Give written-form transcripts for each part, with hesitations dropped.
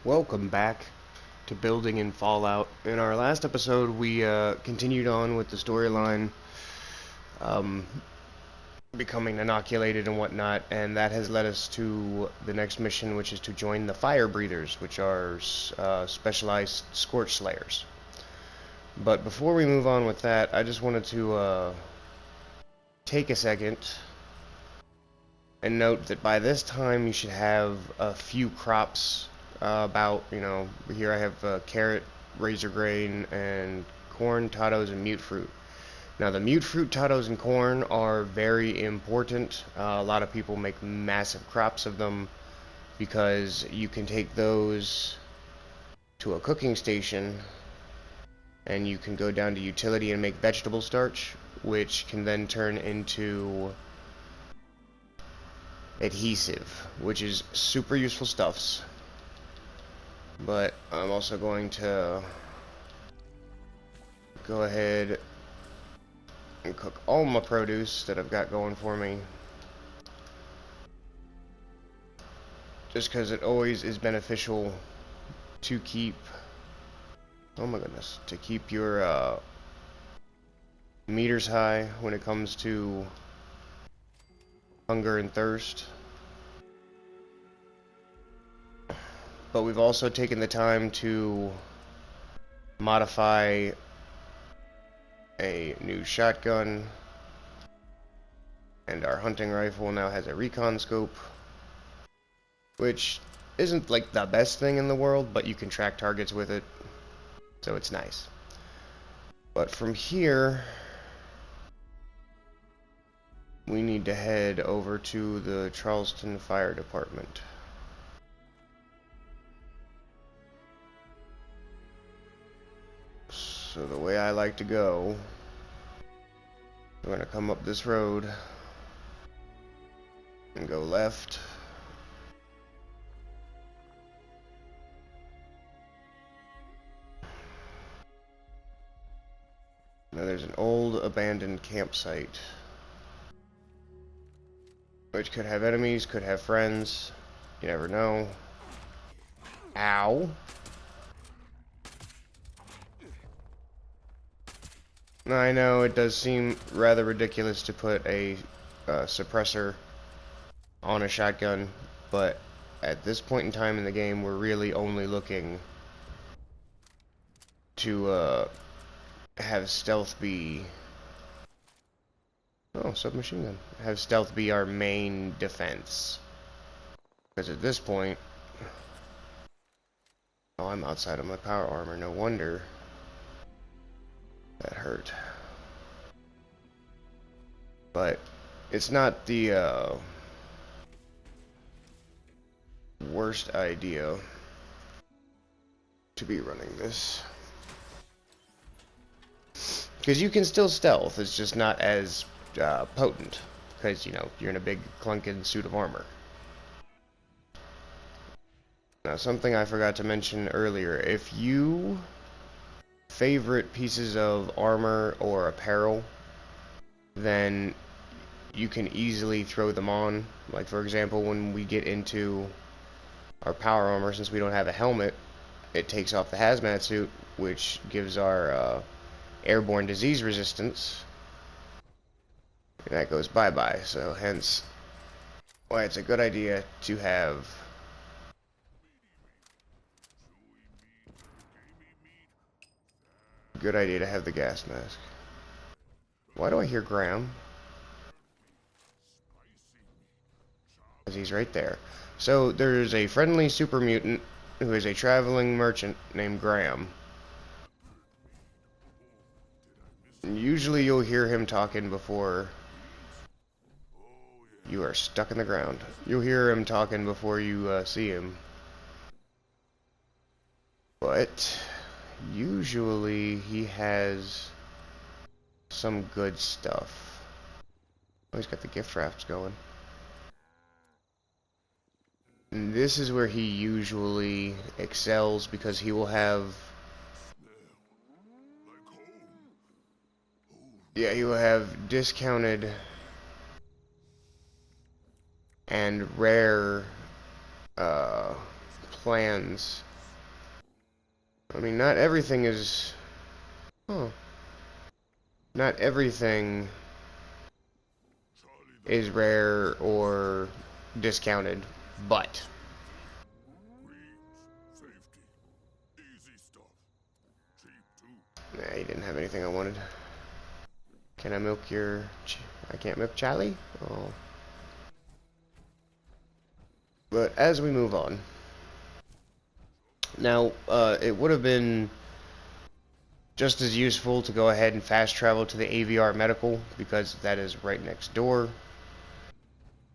Welcome back to Building in Fallout. In our last episode, we continued on with the storyline, um, becoming inoculated and whatnot, and that has led us to the next mission, which is to join the Fire Breathers, which are specialized Scorch Slayers. But before we move on with that, I just wanted to take a second and note that by this time you should have a few crops here I have carrot, razor grain, and corn, potatoes, and mute fruit. Now the mute fruit, potatoes, and corn are very important. A lot of people make massive crops of them because you can take those to a cooking station and you can go down to utility and make vegetable starch, which can then turn into adhesive, which is super useful stuffs. But I'm also going to go ahead and cook all my produce that I've got going for me, just because it always is beneficial to keep, oh my goodness, to keep your meters high when it comes to hunger and thirst. But we've also taken the time to modify a new shotgun, and our hunting rifle now has a recon scope, which isn't like the best thing in the world, but you can track targets with it, so it's nice. But from here, we need to head over to the Charleston Fire Department. So the way I like to go, we're going to come up this road and go left. Now there's an old abandoned campsite, which could have enemies, could have friends. You never know. Ow. I know it does seem rather ridiculous to put a suppressor on a shotgun, but at this point in time in the game, we're really only looking to have stealth be... Oh, submachine gun. Have stealth be our main defense. Because at this point... Oh, I'm outside of my power armor, no wonder. That hurt. But it's not the worst idea to be running this. Because you can still stealth, it's just not as potent. Because, you know, you're in a big clunking suit of armor. Now, something I forgot to mention earlier. If you favorite pieces of armor or apparel, then you can easily throw them on. Like, for example, when we get into our power armor, since we don't have a helmet, it takes off the hazmat suit, which gives our airborne disease resistance, and that goes bye-bye. So hence why it's a good idea to have the gas mask. Why do I hear Graham? Because he's right there. So there's a friendly super mutant who is a traveling merchant named Graham. And usually you'll hear him talking before you are stuck in the ground. You'll hear him talking before you see him. But usually he has some good stuff. Oh, he's got the gift wraps going. And this is where he usually excels, because he will have... Yeah, he will have discounted and rare plans I mean, not everything is... Huh. Not everything is rare or discounted, but... Nah, you didn't have anything I wanted. Can I milk your... I can't milk Charlie? Oh. But as we move on... Now, it would have been just as useful to go ahead and fast travel to the AVR Medical, because that is right next door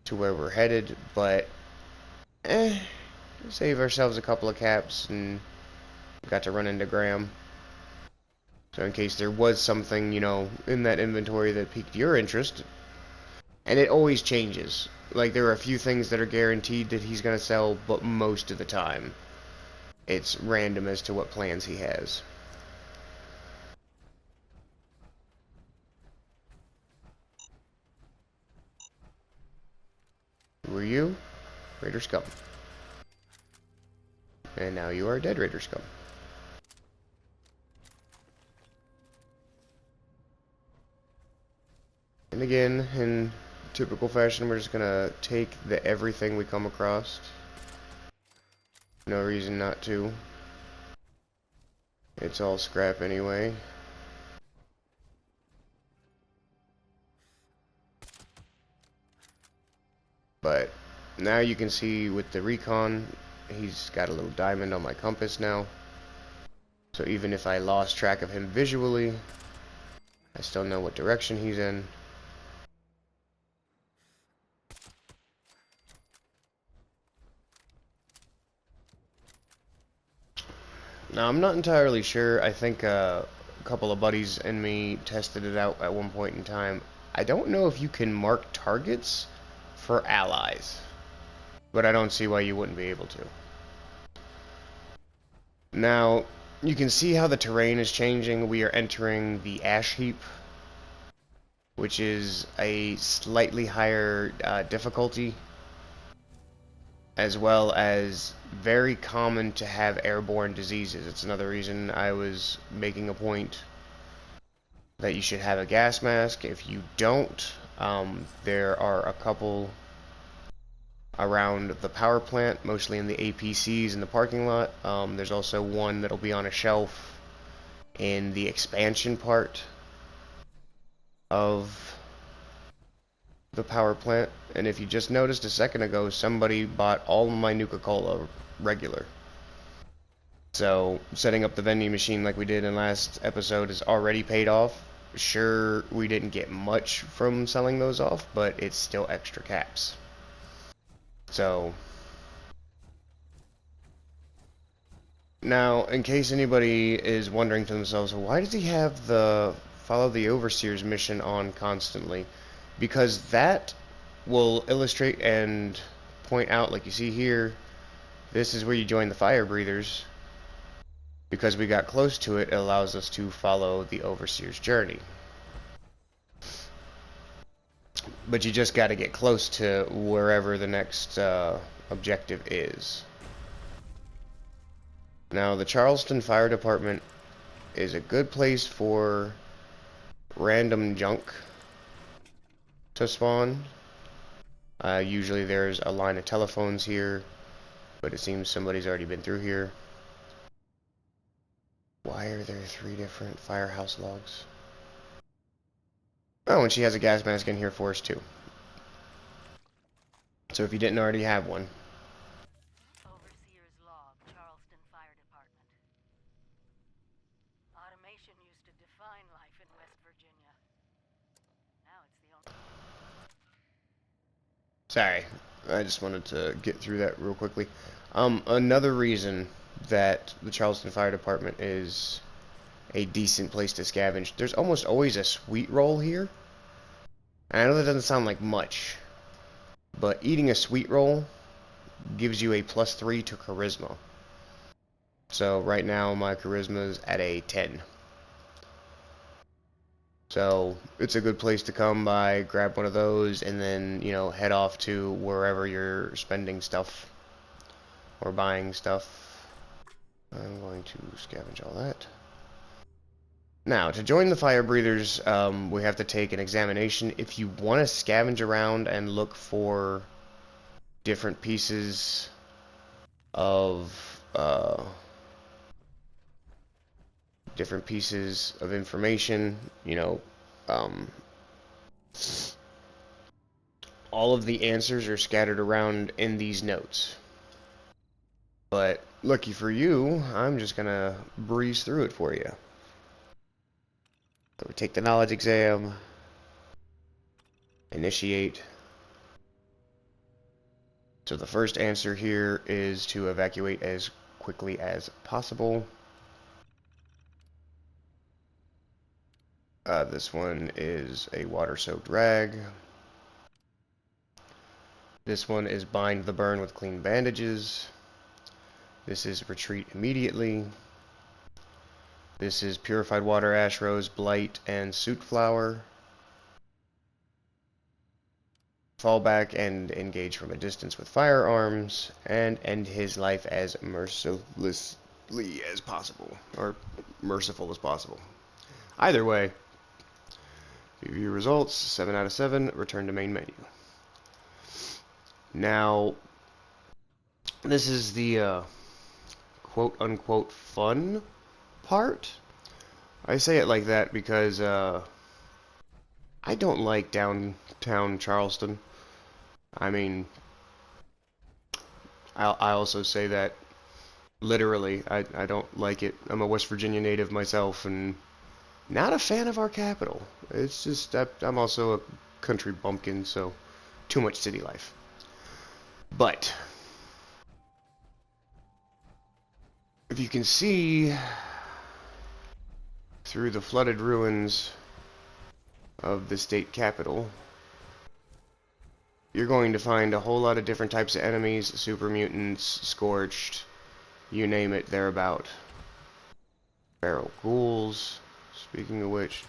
to where we're headed, but save ourselves a couple of caps and got to run into Graham. So in case there was something, you know, in that inventory that piqued your interest, and it always changes. Like, there are a few things that are guaranteed that he's going to sell, but most of the time it's random as to what plans he has. Who are you? Raider Scum. And now you are dead Raider Scum. And again, in typical fashion, we're just gonna take the everything we come across. No reason not to. It's all scrap anyway. But now you can see with the recon, he's got a little diamond on my compass now. So even if I lost track of him visually, I still know what direction he's in. Now, I'm not entirely sure. I think a couple of buddies and me tested it out at one point in time. I don't know if you can mark targets for allies, but I don't see why you wouldn't be able to. Now, you can see how the terrain is changing. We are entering the Ash Heap, which is a slightly higher difficulty, as well as very common to have airborne diseases. It's another reason I was making a point that you should have a gas mask. If you don't, there are a couple around the power plant, mostly in the APCs in the parking lot. There's also one that'll be on a shelf in the expansion part of the power plant. And if you just noticed a second ago, somebody bought all of my Nuka-Cola regular. So setting up the vending machine like we did in last episode is already paid off. Sure, we didn't get much from selling those off, but it's still extra caps. So now, in case anybody is wondering to themselves, why does he have the Follow the Overseer's mission on constantly? Because that will illustrate and point out, like you see here, this is where you join the fire breathers. Because we got close to it, it allows us to follow the Overseer's journey. But you just got to get close to wherever the next objective is. Now, the Charleston Fire Department is a good place for random junk to spawn. Usually there's a line of telephones here, but it seems somebody's already been through here. Why are there 3 different firehouse logs? Oh, and she has a gas mask in here for us too. So if you didn't already have one. Overseer's log, Charleston Fire Department. Automation used to define life in West Virginia. Now it's the only... Sorry, I just wanted to get through that real quickly. Another reason that the Charleston Fire Department is a decent place to scavenge, there's almost always a sweet roll here. And I know that doesn't sound like much, but eating a sweet roll gives you a +3 to charisma. So right now my charisma is at a 10. So it's a good place to come by, grab one of those, and then, you know, head off to wherever you're spending stuff or buying stuff. I'm going to scavenge all that. Now, to join the fire breathers, we have to take an examination. If you want to scavenge around and look for different pieces of information, you know, all of the answers are scattered around in these notes. But lucky for you, I'm just gonna breeze through it for you. So we take the knowledge exam, initiate. So the first answer here is to evacuate as quickly as possible. This one is a water-soaked rag. This one is bind the burn with clean bandages. This is retreat immediately. This is purified water, ash rose, blight, and soot flower. Fall back and engage from a distance with firearms, and end his life as mercilessly as possible, or merciful as possible. Either way, view results, 7 out of 7, return to main menu. Now, this is the quote-unquote fun part. I say it like that because I don't like downtown Charleston. I mean, I also say that literally. I don't like it. I'm a West Virginia native myself and not a fan of our capital. It's just I'm also a country bumpkin, so too much city life. But if you can see through the flooded ruins of the state capital, you're going to find a whole lot of different types of enemies, super mutants, scorched, you name it, they're about. Feral ghouls, speaking of which,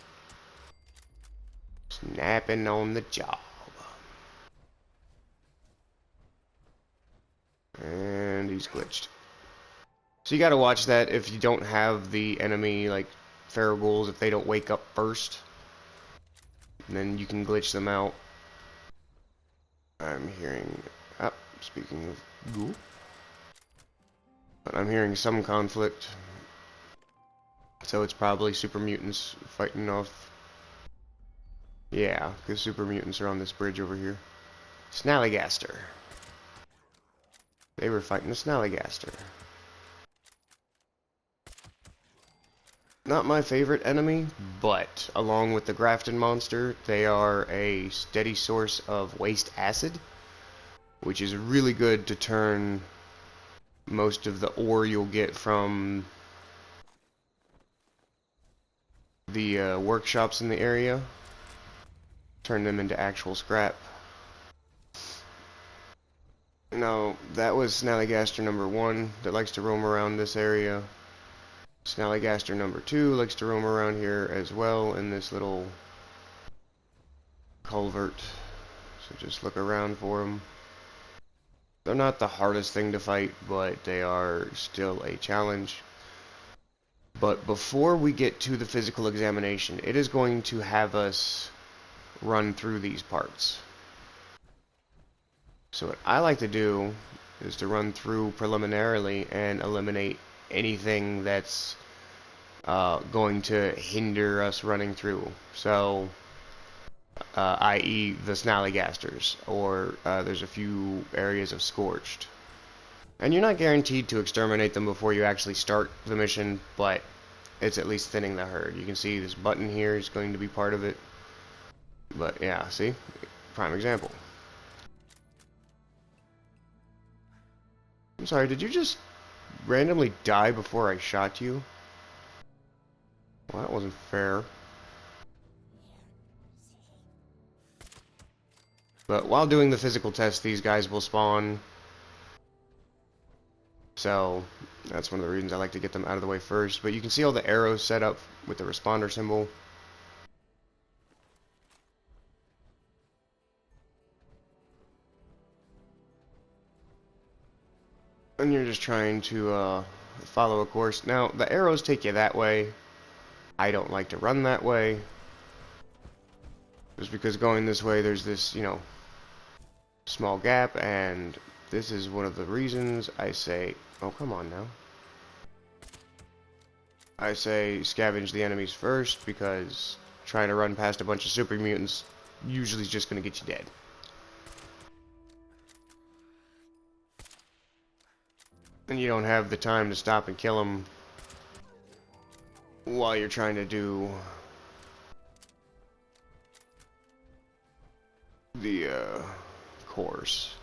snapping on the job. And he's glitched. So you gotta watch that if you don't have the enemy, like feral ghouls, if they don't wake up first. And then you can glitch them out. I'm hearing... speaking of ghoul. But I'm hearing some conflict. So it's probably super mutants fighting off... Yeah, because super mutants are on this bridge over here. Snallygaster. They were fighting a Snallygaster. Not my favorite enemy, but along with the Grafton monster, they are a steady source of waste acid, which is really good to turn most of the ore you'll get from the workshops in the area, turn them into actual scrap. Now, that was Snallygaster number 1 that likes to roam around this area. Snallygaster number 2 likes to roam around here as well in this little culvert. So just look around for them. They're not the hardest thing to fight, but they are still a challenge. But before we get to the physical examination, it is going to have us run through these parts. So what I like to do is to run through preliminarily and eliminate anything that's going to hinder us running through. So, i.e. the Snallygasters, or there's a few areas of Scorched. And you're not guaranteed to exterminate them before you actually start the mission, but it's at least thinning the herd. You can see this button here is going to be part of it. But yeah, see? Prime example. I'm sorry, did you just randomly die before I shot you? Well, that wasn't fair. But while doing the physical test, these guys will spawn. So, that's one of the reasons I like to get them out of the way first. But you can see all the arrows set up with the responder symbol. And you're just trying to follow a course. Now, the arrows take you that way. I don't like to run that way. Just because going this way, there's this, you know, small gap, and this is one of the reasons I say, oh, come on now. I say scavenge the enemies first, because trying to run past a bunch of super mutants usually is just going to get you dead. And you don't have the time to stop and kill them while you're trying to do the course.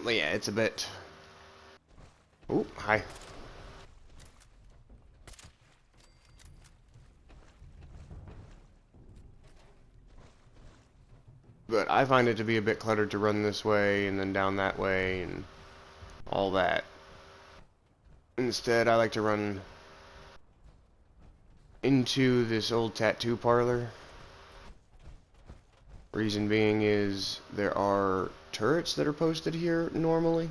But yeah, it's a bit... Oh, hi. But I find it to be a bit cluttered to run this way and then down that way and all that. Instead, I like to run into this old tattoo parlor. Reason being is there are turrets that are posted here normally,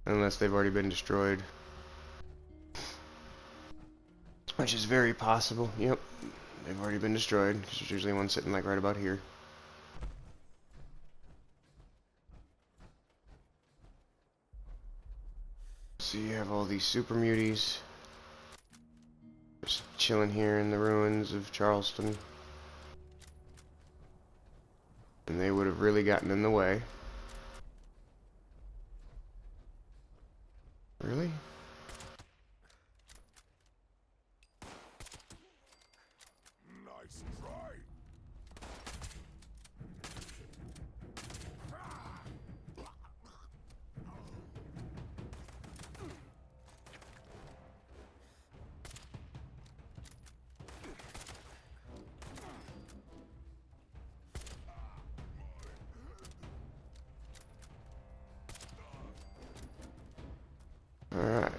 unless they've already been destroyed. Which is very possible. Yep, they've already been destroyed, because there's usually one sitting like right about here. So you have all these super muties just chilling here in the ruins of Charleston. And they would have really gotten in the way. Really? Nice try. Alright.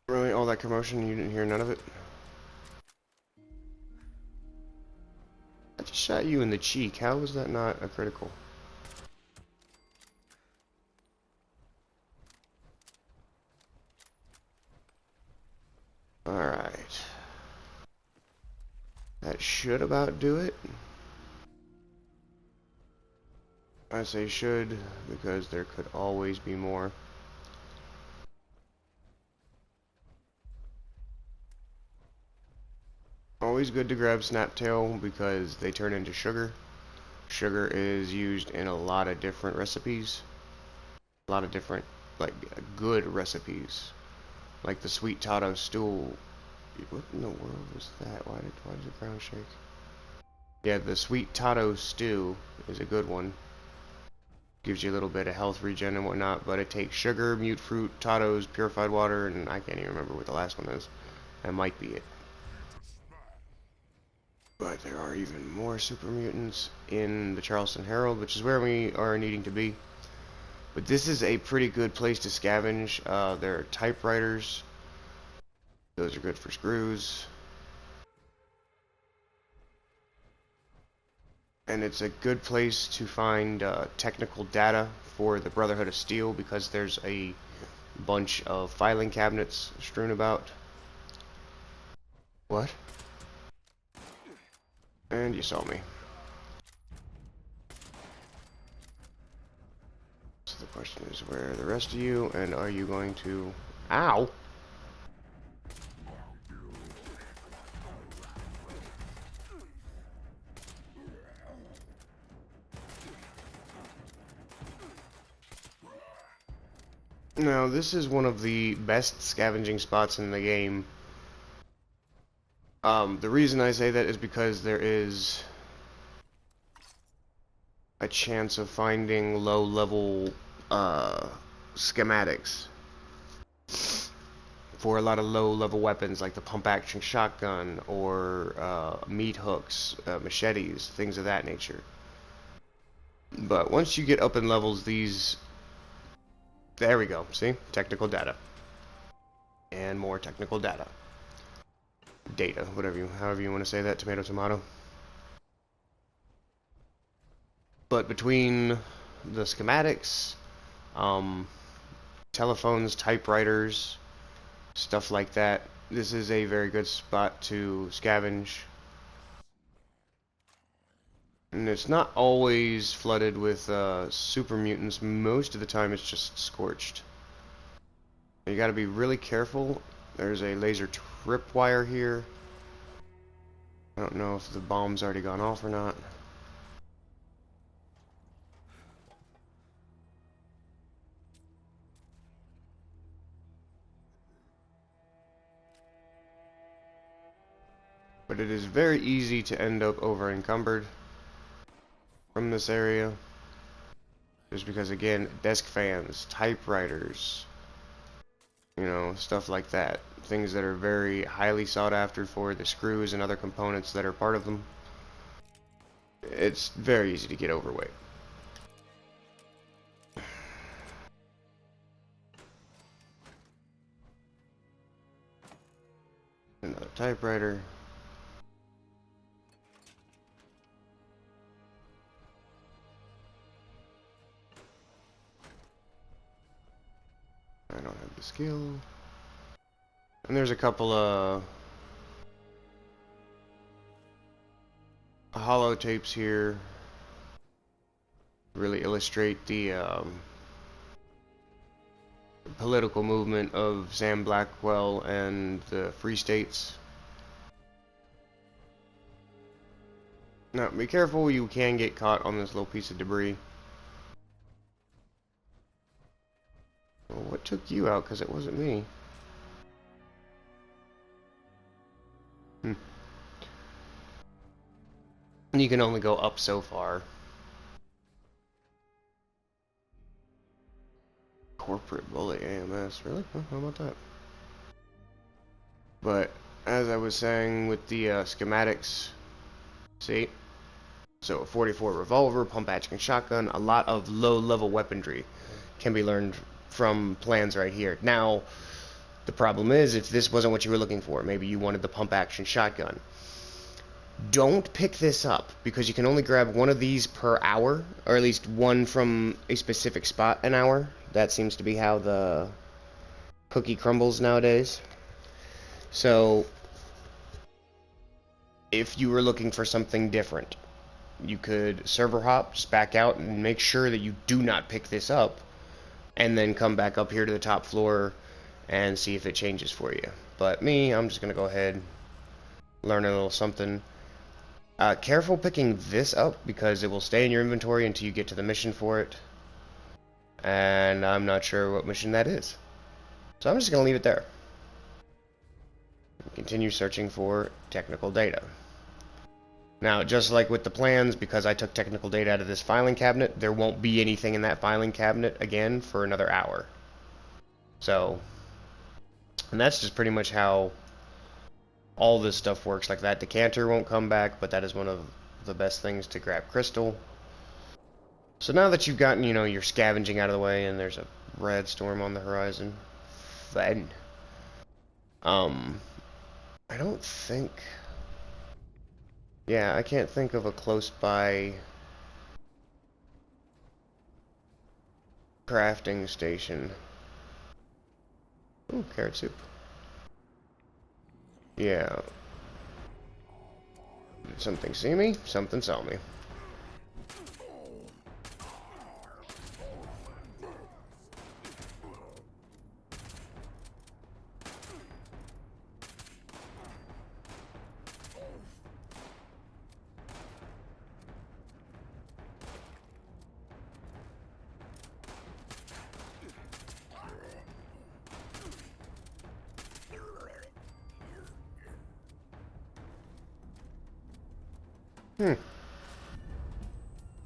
Really? All that commotion, you didn't hear none of it? I just shot you in the cheek. How was that not a critical? Alright. That should about do it. I say should because there could always be more. Always good to grab Snaptail because they turn into sugar. Sugar is used in a lot of different recipes. A lot of different, like, good recipes. Like the sweet Tato stew. What in the world was that? Why did the ground shake? Yeah, the sweet Tato stew is a good one. Gives you a little bit of health regen and whatnot, but it takes sugar, mute fruit, Tatos, purified water, and I can't even remember what the last one is. That might be it. But there are even more super mutants in the Charleston Herald, which is where we are needing to be. But this is a pretty good place to scavenge. There are typewriters. Those are good for screws. And it's a good place to find technical data for the Brotherhood of Steel because there's a bunch of filing cabinets strewn about. What? And you saw me. So the question is, where are the rest of you? And are you going to... Ow! Now, this is one of the best scavenging spots in the game. The reason I say that is because there is a chance of finding low-level schematics for a lot of low-level weapons like the pump-action shotgun or meat hooks, machetes, things of that nature. But once you get up in levels, these... There we go, see? Technical data. and more technical data. Data, however you want to say that, tomato, tomato. But between the schematics, telephones, typewriters, stuff like that, this is a very good spot to scavenge. And it's not always flooded with super mutants. Most of the time it's just scorched. You gotta be really careful. There's a laser tripwire here. I don't know if the bomb's already gone off or not. But it is very easy to end up over encumbered from this area. Just because, again, desk fans, typewriters, you know, stuff like that. Things that are very highly sought after for the screws and other components that are part of them. It's very easy to get overweight. Another typewriter. I don't have the skill. And there's a couple of hollow tapes here. Really illustrate the political movement of Sam Blackwell and the Free States. Now, be careful, you can get caught on this little piece of debris. Well, what took you out? Because it wasn't me. You can only go up so far. Corporate bullet AMS, really? How about that? But as I was saying with the schematics, see? So a 44 revolver, pump action shotgun, a lot of low-level weaponry can be learned from plans right here. Now, the problem is, if this wasn't what you were looking for, maybe you wanted the pump action shotgun. Don't pick this up, because you can only grab one of these per hour, or at least one from a specific spot an hour. That seems to be how the cookie crumbles nowadays. So, if you were looking for something different, you could server hop, just back out, and make sure that you do not pick this up, and then come back up here to the top floor and see if it changes for you. But me, I'm just going to go ahead, learn a little something. Careful picking this up, because it will stay in your inventory until you get to the mission for it. And I'm not sure what mission that is. So I'm just going to leave it there. Continue searching for technical data. Now, just like with the plans, because I took technical data out of this filing cabinet, there won't be anything in that filing cabinet again for another hour. So, and that's just pretty much how all this stuff works. Like that decanter won't come back, but that is one of the best things to grab crystal. So now that you've gotten, you know, your scavenging out of the way, and there's a red storm on the horizon, then I don't think, yeah, I can't think of a close by crafting station. Ooh, carrot soup. Yeah. Did something see me? Something saw me.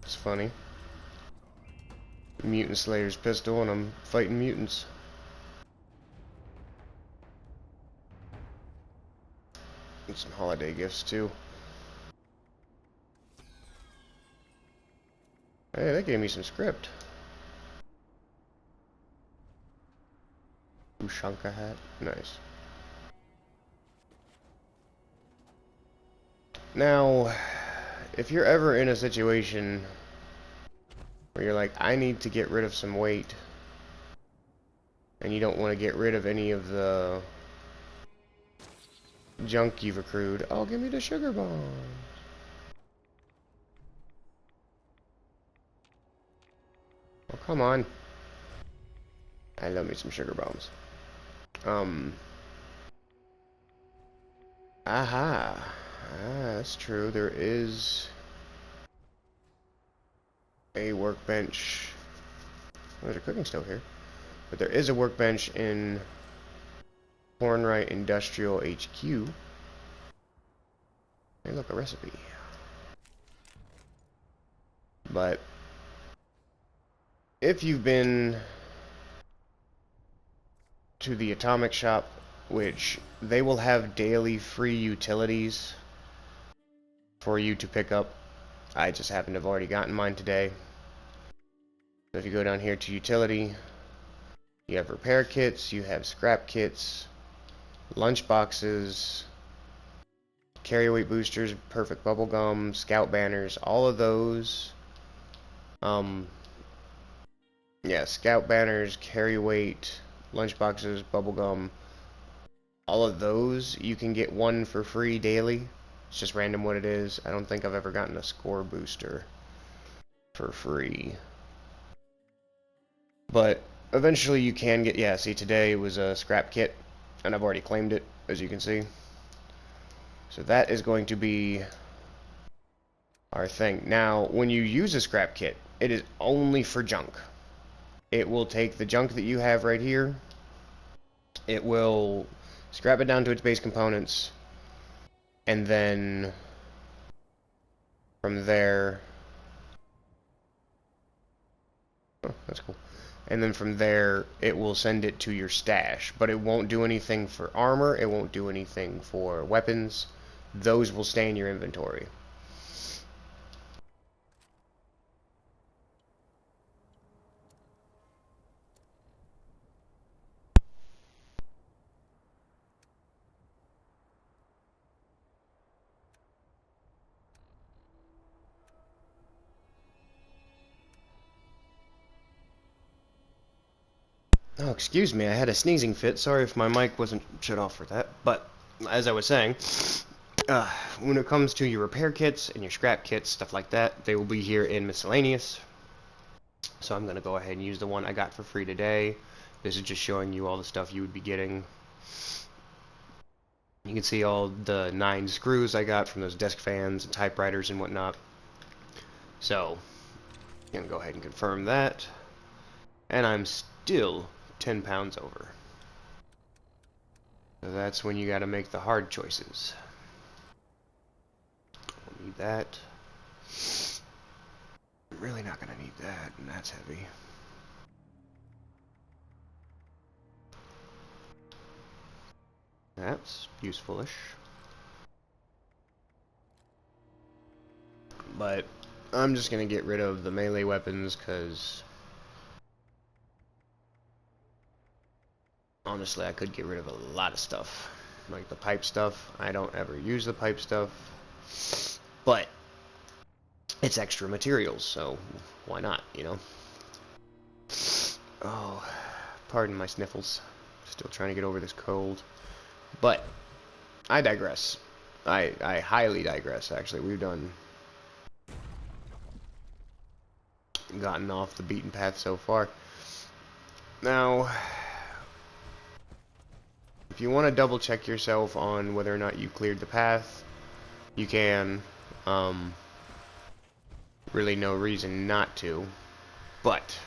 It's funny. Mutant Slayer's pistol, and I'm fighting mutants. And some holiday gifts, too. Hey, that gave me some script. Ushanka hat. Nice. Now, if you're ever in a situation where you're like, I need to get rid of some weight, and you don't want to get rid of any of the junk you've accrued, oh, give me the sugar bombs. Oh, come on. I love me some sugar bombs. Aha. Ah, that's true. There is a workbench. There's a cooking stove here. But there is a workbench in Hornwright Industrial HQ. Hey, look, a recipe. But if you've been to the Atomic Shop, which they will have daily free utilities for you to pick up. I just happen to have already gotten mine today. So if you go down here to utility, you have repair kits, you have scrap kits, lunch boxes, carry weight boosters, perfect bubble gum, scout banners, all of those. Yeah, scout banners, carry weight, lunch boxes, bubble gum, all of those you can get one for free daily. It's just random what it is. I don't think I've ever gotten a score booster for free. But eventually you can get, yeah, see, today was a scrap kit, and I've already claimed it, as you can see. So that is going to be our thing. Now, when you use a scrap kit, it is only for junk. It will take the junk that you have right here, it will scrap it down to its base components, and then from there, oh, that's cool. And then from there, it will send it to your stash. But it won't do anything for armor, it won't do anything for weapons. Those will stay in your inventory. Oh, excuse me, I had a sneezing fit. Sorry if my mic wasn't shut off for that. But, as I was saying, when it comes to your repair kits and your scrap kits, stuff like that, they will be here in miscellaneous. So I'm going to go ahead and use the one I got for free today. This is just showing you all the stuff you would be getting. You can see all the 9 screws I got from those desk fans and typewriters and whatnot. So, I'm going to go ahead and confirm that. And I'm still 10 pounds over. So that's when you got to make the hard choices. We'll need that. I'm really not going to need that, and that's heavy. That's useful-ish. But I'm just going to get rid of the melee weapons, because honestly, I could get rid of a lot of stuff. Like the pipe stuff. I don't ever use the pipe stuff. But it's extra materials, so why not, you know? Oh, pardon my sniffles. Still trying to get over this cold. But I digress. I highly digress, actually. We've gotten off the beaten path so far. Now, if you want to double check yourself on whether or not you cleared the path, you can. Really no reason not to. But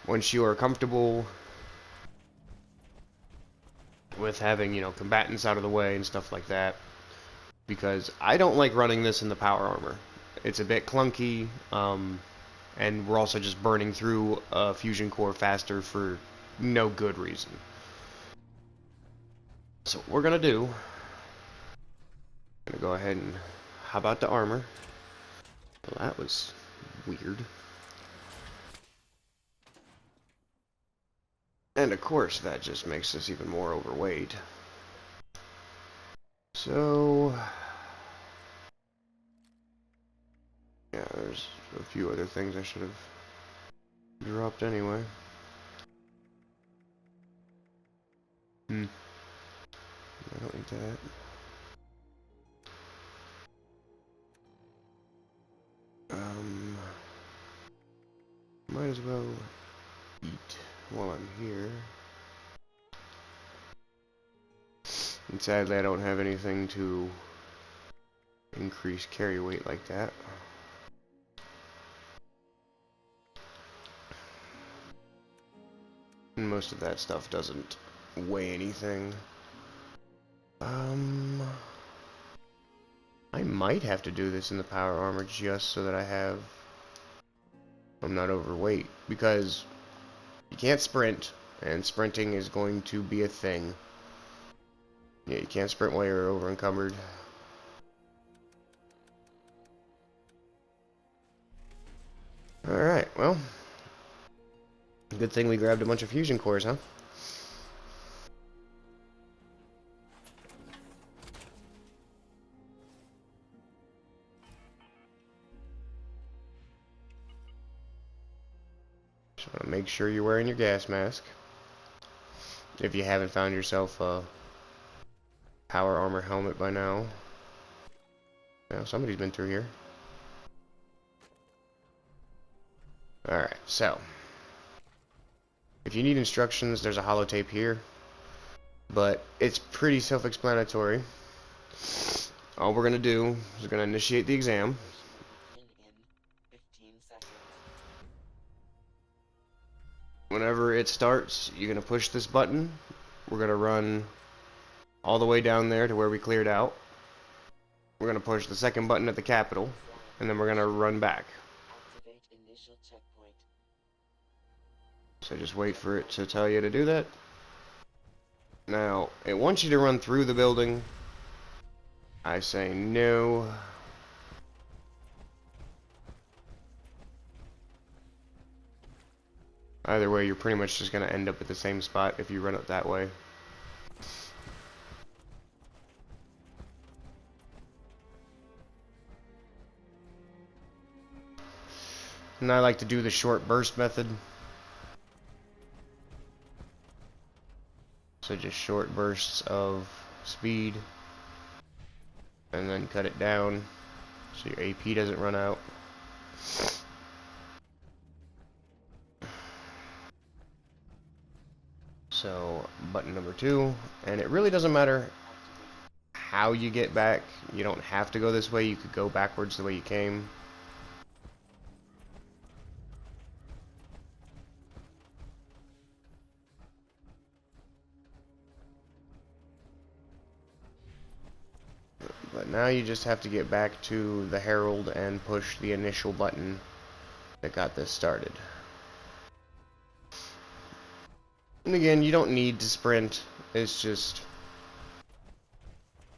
once you are comfortable with having, you know, combatants out of the way and stuff like that, because I don't like running this in the power armor. It's a bit clunky, and we're also just burning through a fusion core faster for no good reason. So what we're gonna do, I'm gonna go ahead and, how about the armor? Well, that was weird. And of course, that just makes us even more overweight. So, yeah, there's a few other things I should have dropped anyway. I don't need that. Might as well eat while I'm here. And sadly, I don't have anything to increase carry weight like that. And most of that stuff doesn't weigh anything. I might have to do this in the power armor just so that I'm not overweight, because you can't sprint, and sprinting is going to be a thing. Yeah, you can't sprint while you're over encumbered. Alright, well, good thing we grabbed a bunch of fusion cores, huh? Just want to make sure you're wearing your gas mask. If you haven't found yourself a power armor helmet by now. Well, somebody's been through here. Alright, so if you need instructions, there's a holotape here, but it's pretty self-explanatory. All we're gonna do is we're gonna initiate the exam. Whenever it starts, you're gonna push this button. We're gonna run all the way down there to where we cleared out. We're gonna push the second button at the Capitol, and then we're gonna run back. So just wait for it to tell you to do that. Now, it wants you to run through the building. I say no. Either way, you're pretty much just going to end up at the same spot if you run it that way. And I like to do the short burst method. So just short bursts of speed. And then cut it down so your AP doesn't run out. So button number 2, and it really doesn't matter how you get back. You don't have to go this way, you could go backwards the way you came. But now you just have to get back to the Herald and push the initial button that got this started. And again, you don't need to sprint, it's just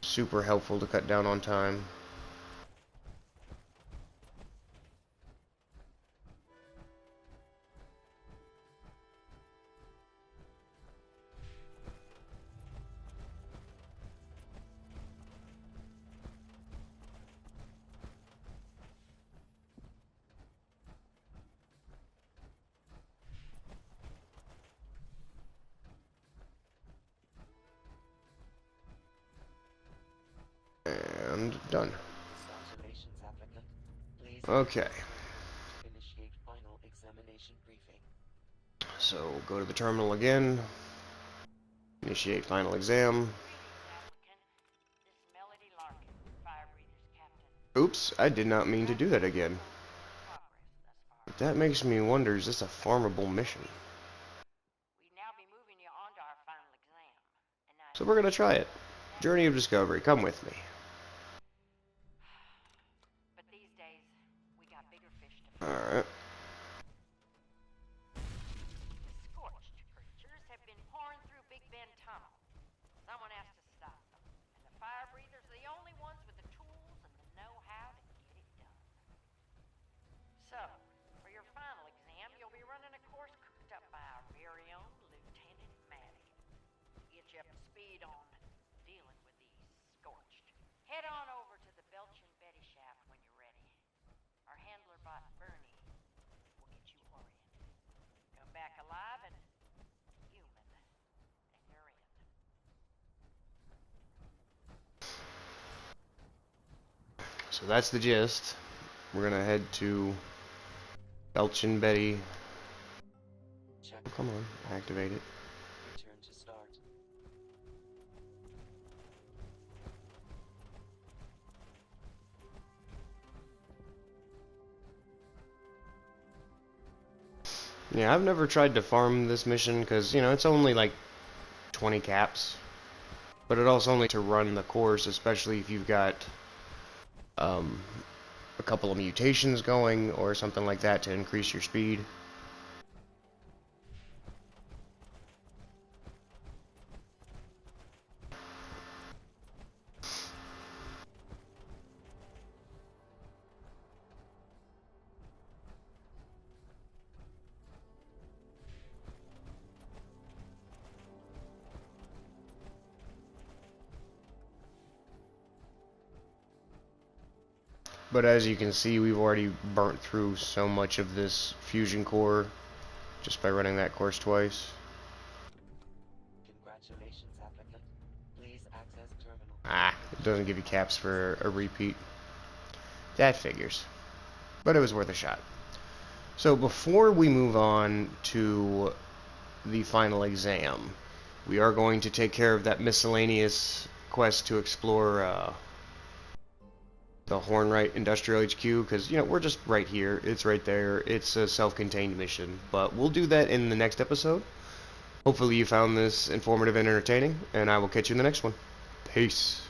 super helpful to cut down on time. And done. Okay. So go to the terminal again. Initiate final exam. Oops, I did not mean to do that again. But that makes me wonder, is this a farmable mission? So we're gonna try it. Journey of Discovery, come with me. Alright. So, for your final exam, you'll be running a course cooked up by our very own Lieutenant wait on dealing with the Scorched. Head on over to the Belch and Betty shaft when you're ready. Our handler bot Bernie will get you oriented. Come back alive and human, and you're in. So that's the gist. We're gonna head to Belch and Betty. Check. Oh, come on, activate it. Return to start. Yeah, I've never tried to farm this mission because, you know, it's only like 20 caps. But it also only to run the course, especially if you've got a couple of mutations going or something like that to increase your speed. But as you can see, we've already burnt through so much of this fusion core just by running that course twice. Congratulations, applicant. Please access terminal. Ah, it doesn't give you caps for a repeat. That figures. But it was worth a shot. So before we move on to the final exam, we are going to take care of that miscellaneous quest to explore the Hornwright Industrial HQ, because, you know, we're just right here. It's right there. It's a self-contained mission. But we'll do that in the next episode. Hopefully you found this informative and entertaining, and I will catch you in the next one. Peace.